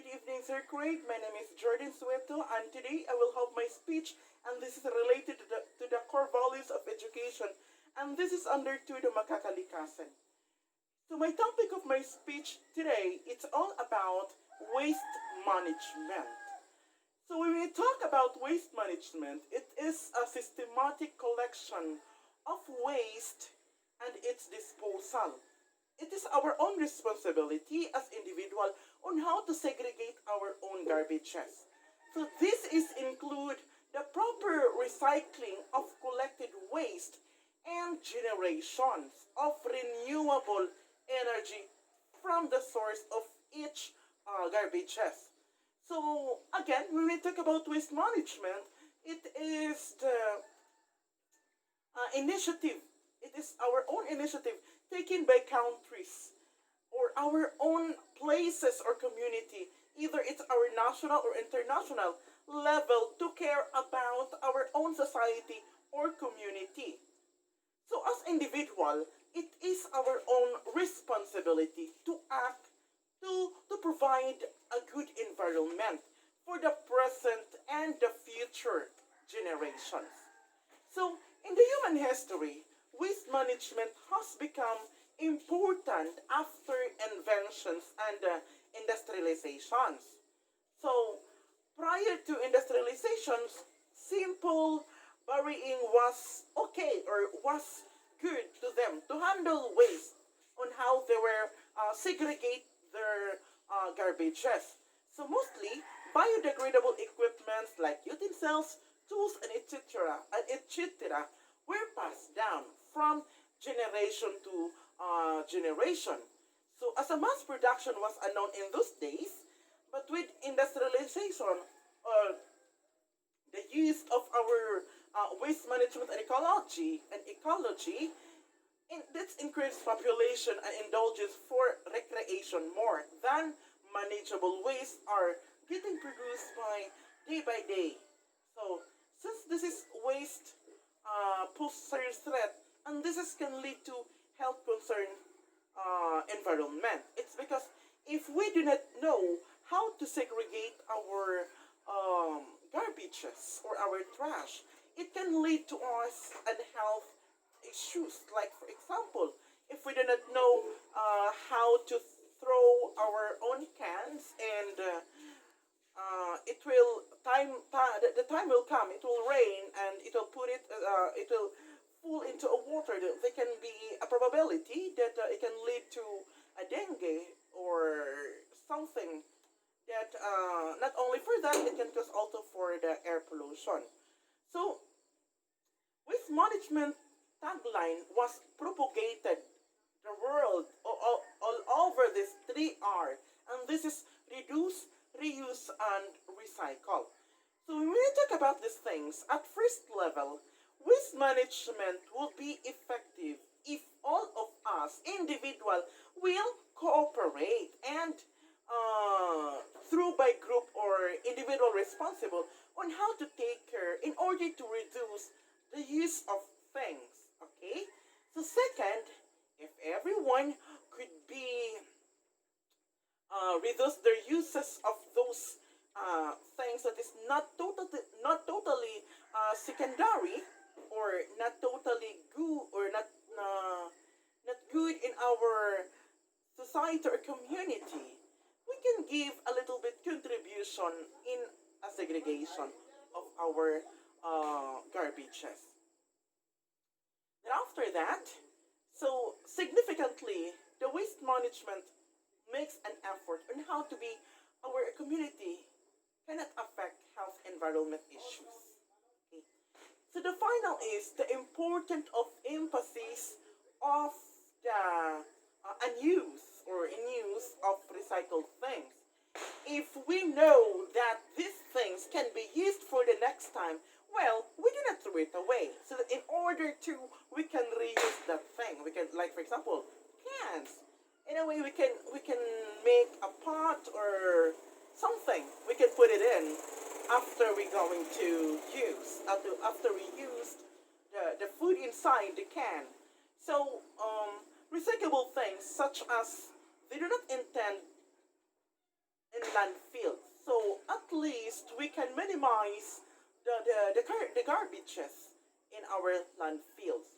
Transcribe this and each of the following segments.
evening, Sir Craig. My name is Jordan Sueto, and today I will have my speech, and this is related to the core values of education, and this is under to the MAKAKALIKASAN. So my topic of my speech today, it's all about waste management. So when we talk about waste management, it is a systematic collection of waste and its disposal. It is our own responsibility as individual on how to segregate our own garbages. So this is include the proper recycling of collected waste and generations of renewable energy from the source of each garbages. So again, when we talk about waste management, it is the initiative. It is our own initiative taken by countries or our own places or community. Either it's our national or international level to care about our own society or community. So as individual, it is our own responsibility to act to provide a good environment for the present and the future generations. So, in the human history, waste management has become important after inventions and industrializations. So, prior to industrializations, simple burying was okay or was good to them to handle waste on how they were segregate their garbages. So mostly biodegradable equipments like utensils, tools, and etc. were passed down from generation to generation. So as a mass production was unknown in those days, but with industrialization, the use of our waste management and ecology this increased population and indulgence for recreation more than manageable waste are getting produced by day. So since this is waste poses serious threat, and this is can lead to health concern environment. It's because if we do not know how to segregate our garbages or our trash, it can lead to us unhealth issues. Like for example, if we do not know how to throw our own cans and it will the time will come, it will rain and it will fall into a water. There can be a probability that it can lead to a dengue or something that not only for that, it can cause also for the air pollution. So waste management tagline was propagated the world all over this 3R, and this is reduce, reuse, and recycle. So when we talk about these things, at first level, waste management will be effective if all of us, individual, will cooperate and through by group or individual responsible on how to take care in order to reduce the use of things. Okay? So second, if everyone could be reduce their uses of those things that is not totally secondary or not totally good or not good in our society or community, we can give a little bit contribution in a segregation of our garbages. Then after that, so significantly, the waste management makes an effort on how to be our community cannot affect health environment issues. Okay. So the final is the importance of emphasis of the unuse or in use of recycled things. If we know that these things can be used for the next time, well, we do not throw it away. So that in order to, we can reuse that thing. We can, like for example, cans. In a way, we can make a pot or something. We can put it in after we going to use after we used the food inside the can. So recyclable things such as they do not intend in landfills. So at least we can minimize the garbages in our landfills.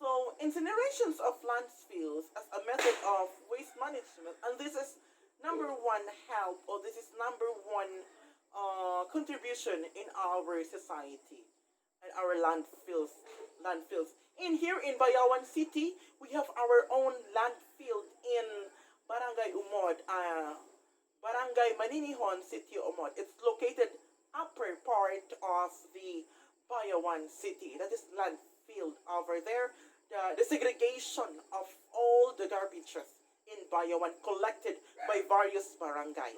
So incinerations of landfills as a method of waste management, and this is number one help, or this is number one contribution in our society and our landfills. In here in Bayawan City, we have our own landfill in Barangay Umod, Barangay Maninihon, City Umod. It's located upper part of the Bayawan City. That is landfill over there. The segregation of all the garbages in Bayawan collected by various barangay.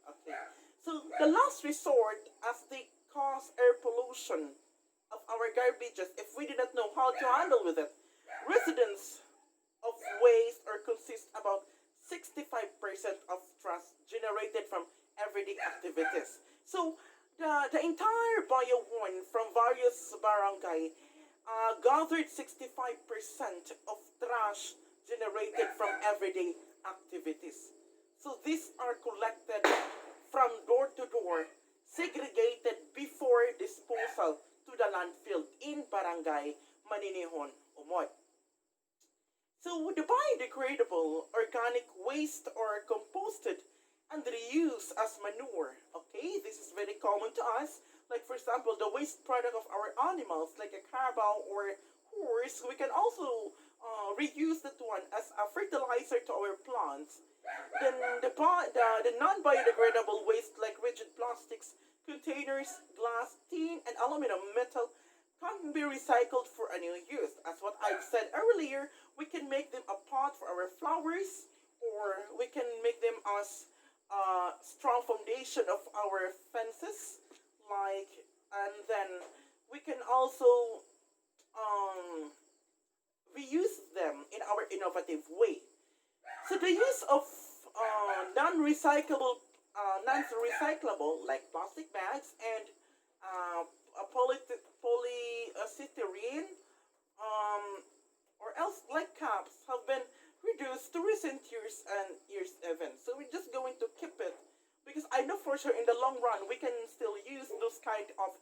Okay. So the last resort as they cause air pollution of our garbages if we do not know how to handle with it. Residents of waste or consist about 65% of trash generated from everyday activities. So the entire Bayawan from various barangay gathered 65% of trash generated from everyday activities. So these are collected from door to door, segregated before disposal to the landfill in Barangay Maninihon, Umod. So the biodegradable organic waste or composted and reused as manure. Okay, this is very common to us. Like for example, the waste product of our animals, like a carabao or horse, we can also reuse that one as a fertilizer to our plants. Then the non-biodegradable waste like rigid plastics, containers, glass, tin, and aluminum metal can be recycled for a new use. As what I've said earlier, we can make them a pot for our flowers, or we can make them as a strong foundation of our fences, like, and then we can also um, reuse them in our innovative way. So the use of non-recyclable like plastic bags and polystyrene or else like cups have been reduced to recent years even. So we're just going to keep it because I know for sure in the long run we can still use those kind of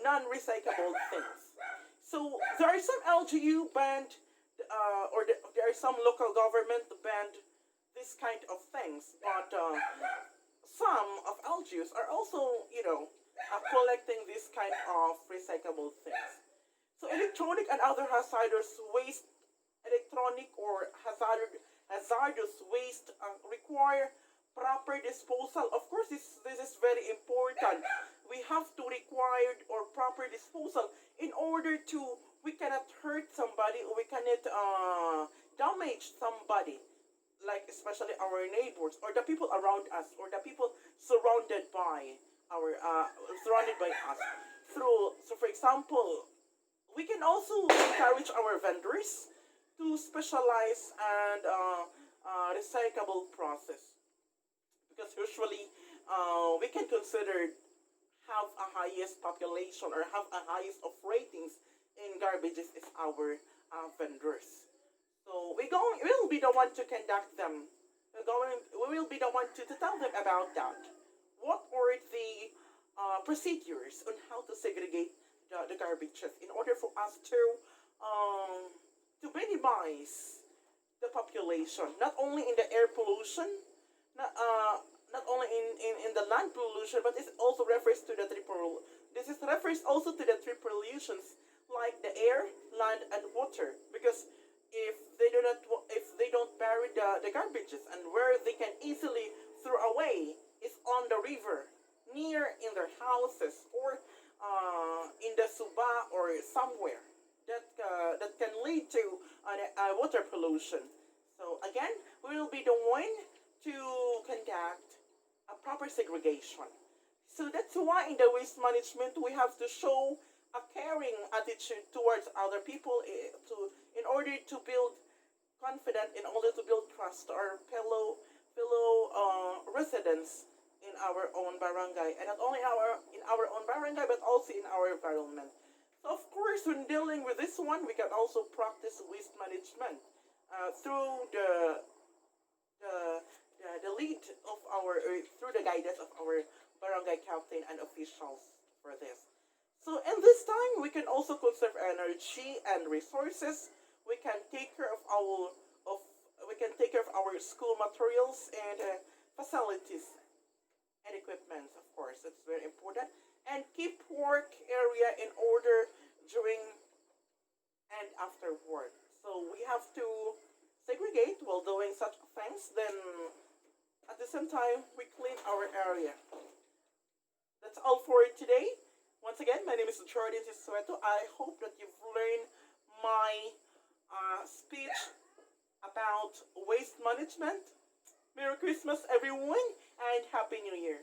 non-recyclable things. So there are some LGU banned, there are some local government banned this kind of things, but some of LGUs are also, collecting this kind of recyclable things. So electronic and other hazardous waste, electronic or hazardous waste require proper disposal. Of course, this is very important. We have to require or proper disposal in order to we cannot hurt somebody or we cannot damage somebody, like especially our neighbors or the people around us or the people surrounded by us. So for example, we can also encourage our vendors to specialize and recyclable process because usually we can consider have a highest population or have a highest of ratings in garbages is our vendors. So we will be the one to conduct them. We will be the one to tell them about that. What are the procedures on how to segregate the garbages in order for us to minimize the population, not only in the air pollution, not only in the land pollution, but it also refers to the triple. This is refers also to the three pollutions like the air, land, and water. Because if they don't bury the garbages and where they can easily throw away is on the river, near in their houses or in the suba or somewhere that can lead to water pollution. So again, we will be the one to conduct a proper segregation. So that's why in the waste management we have to show a caring attitude towards other people in order to build confidence, in order to build trust to our fellow residents in our own barangay, and not only in our own barangay but also in our environment. So of course, when dealing with this one, we can also practice waste management through the the lead of our, through the guidance of our barangay captain and officials for this. So in this time, we can also conserve energy and resources. We can take care of we can take care of our school materials and facilities and equipment. Of course, it's very important. And keep work area in order during and after work. So we have to segregate while doing such things. Then at the same time, we clean our area. That's all for today. Once again, my name is Jordan Sisueto. I hope that you've learned my speech about waste management. Merry Christmas, everyone, and Happy New Year.